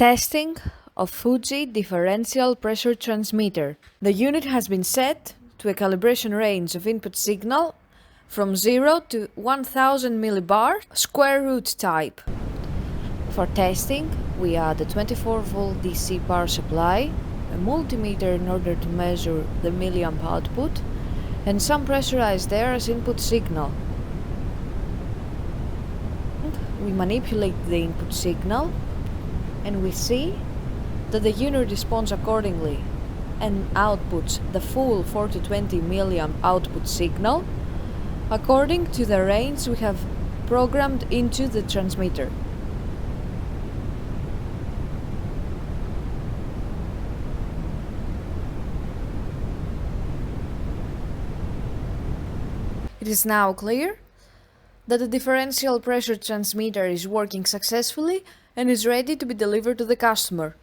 Testing of Fuji Differential Pressure Transmitter. The unit has been set to a calibration range of input signal from 0 to 1000 millibar square root type. For testing, we add a 24-volt DC power supply, a multimeter in order to measure the milliamp output, and some pressurized air as input signal. We manipulate the input signal and we see that the unit responds accordingly and outputs the full 4 to 20 milliamp output signal according to the range we have programmed into the transmitter. It is now clear that the differential pressure transmitter is working successfully and is ready to be delivered to the customer.